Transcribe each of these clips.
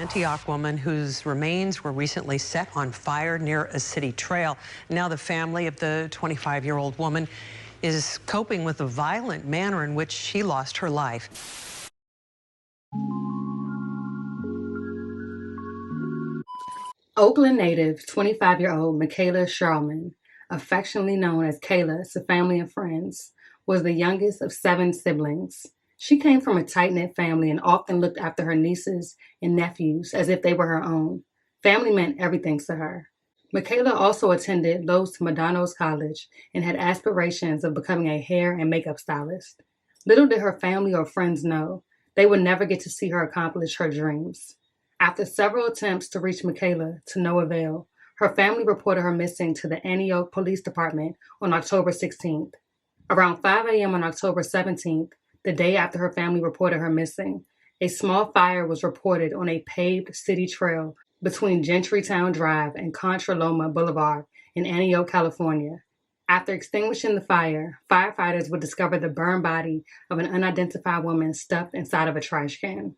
Antioch woman whose remains were recently set on fire near a city trail. Now the family of the 25-year-old woman is coping with the violent manner in which she lost her life. Oakland native 25-year-old Mykaella Sharlman, affectionately known as Kayla to family and friends, was the youngest of 7 siblings. She came from a tight-knit family and often looked after her nieces and nephews as if they were her own. Family meant everything to her. Michaela also attended Los Medanos College and had aspirations of becoming a hair and makeup stylist. Little did her family or friends know, they would never get to see her accomplish her dreams. After several attempts to reach Michaela to no avail, her family reported her missing to the Antioch Police Department on October 16th. Around 5 a.m. on October 17th, the day after her family reported her missing, a small fire was reported on a paved city trail between Gentrytown Drive and Contra Loma Boulevard in Antioch, California. After extinguishing the fire, firefighters would discover the burned body of an unidentified woman stuffed inside of a trash can.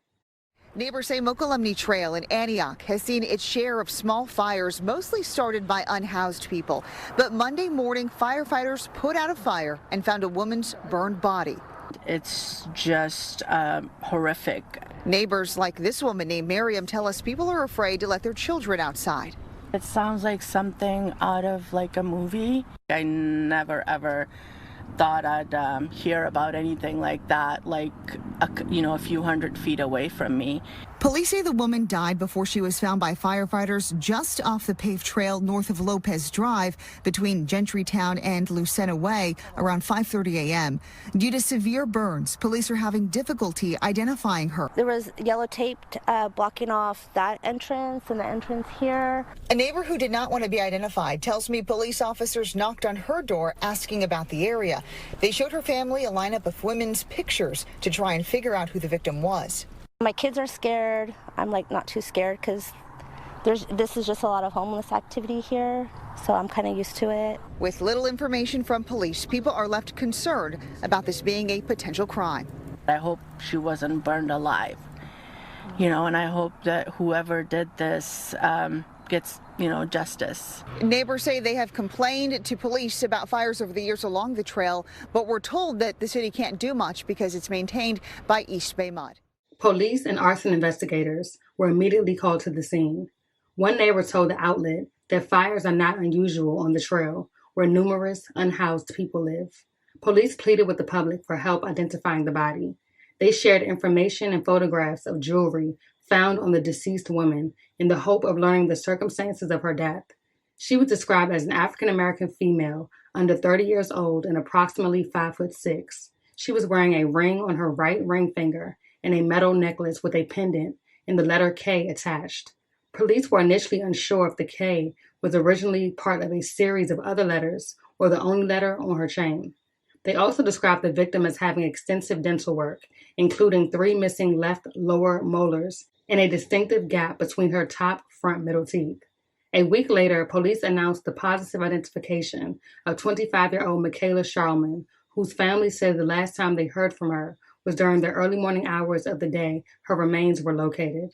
Neighbors say Mokulumne Trail in Antioch has seen its share of small fires, mostly started by unhoused people. But Monday morning, firefighters put out a fire and found a woman's burned body. It's just horrific. Neighbors like this woman named Miriam tell us people are afraid to let their children outside. It sounds like something out of like a movie. I never ever thought I'd hear about anything like that, like a few hundred feet away from me. Police say the woman died before she was found by firefighters just off the paved trail north of Lopez Drive between Gentrytown and Lucena Way around 5:30 a.m. Due to severe burns, police are having difficulty identifying her. There was yellow tape blocking off that entrance and the entrance here. A neighbor who did not want to be identified tells me police officers knocked on her door asking about the area. They showed her family a lineup of women's pictures to try and figure out who the victim was. My kids are scared. I'm not too scared because this is just a lot of homeless activity here, so I'm kind of used to it. With little information from police, people are left concerned about this being a potential crime. I hope she wasn't burned alive, and I hope that whoever did this gets, justice. Neighbors say they have complained to police about fires over the years along the trail, but were told that the city can't do much because it's maintained by East Bay Mud. Police and arson investigators were immediately called to the scene. One neighbor told the outlet that fires are not unusual on the trail, where numerous unhoused people live. Police pleaded with the public for help identifying the body. They shared information and photographs of jewelry found on the deceased woman in the hope of learning the circumstances of her death. She was described as an African-American female, under 30 years old and approximately 5'6". She was wearing a ring on her right ring finger and a metal necklace with a pendant and the letter K attached. Police were initially unsure if the K was originally part of a series of other letters or the only letter on her chain. They also described the victim as having extensive dental work, including 3 missing left lower molars and a distinctive gap between her top front middle teeth. A week later, police announced the positive identification of 25-year-old Mykaella Sharlman, whose family said the last time they heard from her was during the early morning hours of the day her remains were located.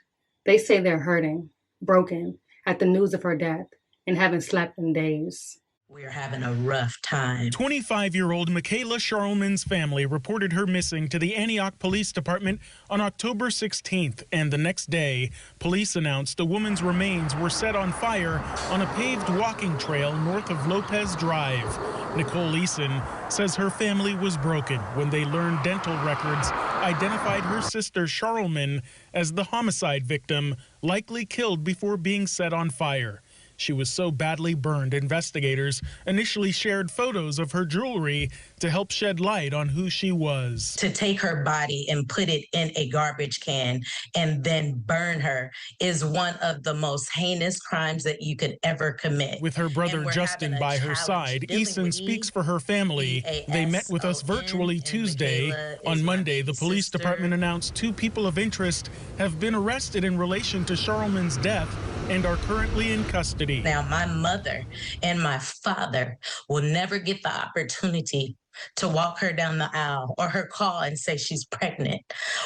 They say they're hurting, broken, at the news of her death, and haven't slept in days. We're having a rough time. 25-year-old Mykaella Sharlman's family reported her missing to the Antioch Police Department on October 16th, and the next day, police announced a woman's remains were set on fire on a paved walking trail north of Lopez Drive. Nicole Eason says her family was broken when they learned dental records identified her sister Sharlman as the homicide victim, likely killed before being set on fire. She was so badly burned, investigators initially shared photos of her jewelry to help shed light on who she was. To take her body and put it in a garbage can and then burn her is one of the most heinous crimes that you could ever commit. With her brother Justin by her side, Eason speaks for her family. They met with us virtually Tuesday. On Monday, the police department announced 2 people of interest have been arrested in relation to Sharlman's death and are currently in custody. Now, my mother and my father will never get the opportunity to walk her down the aisle, or her call and say she's pregnant,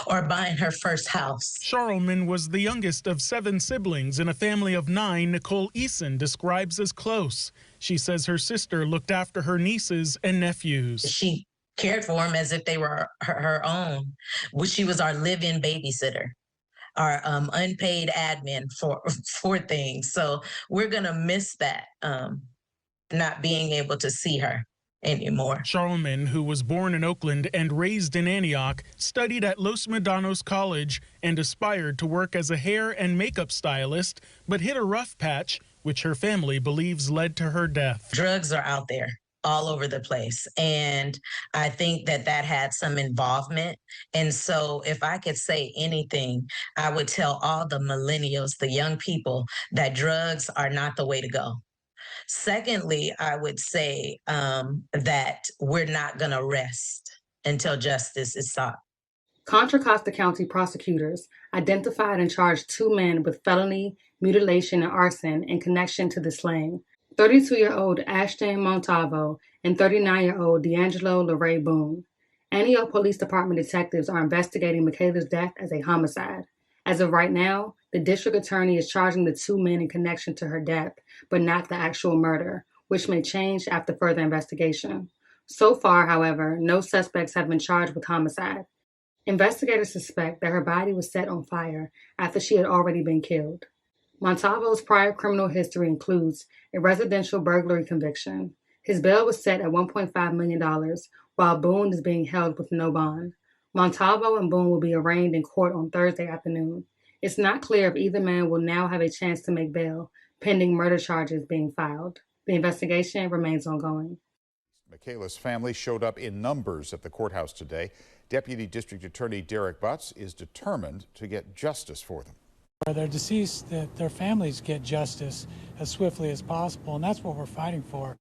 or buying her first house. Sharlman was the youngest of 7 siblings in a family of 9 Nicole Eason describes as close. She says her sister looked after her nieces and nephews. She cared for them as if they were her own. She was our live-in babysitter, our unpaid admin for things. So we're going to miss that, not being able to see her anymore. Sharlman, who was born in Oakland and raised in Antioch, studied at Los Medanos College and aspired to work as a hair and makeup stylist, but hit a rough patch, which her family believes led to her death. Drugs are out there all over the place, and I think that had some involvement. And so if I could say anything, I would tell all the millennials, the young people, that drugs are not the way to go. Secondly, I would say that we're not going to rest until justice is sought. Contra Costa County prosecutors identified and charged 2 men with felony, mutilation, and arson in connection to the slaying. 32-year-old Ashton Montalvo and 39-year-old D'Angelo LeRae Boone. Antioch Police Department detectives are investigating Michaela's death as a homicide. As of right now, the district attorney is charging the 2 men in connection to her death, but not the actual murder, which may change after further investigation. So far, however, no suspects have been charged with homicide. Investigators suspect that her body was set on fire after she had already been killed. Montalvo's prior criminal history includes a residential burglary conviction. His bail was set at $1.5 million, while Boone is being held with no bond. Montalvo and Boone will be arraigned in court on Thursday afternoon. It's not clear if either man will now have a chance to make bail, pending murder charges being filed. The investigation remains ongoing. Michaela's family showed up in numbers at the courthouse today. Deputy District Attorney Derek Butts is determined to get justice for them. For their deceased, that their families get justice as swiftly as possible, and that's what we're fighting for.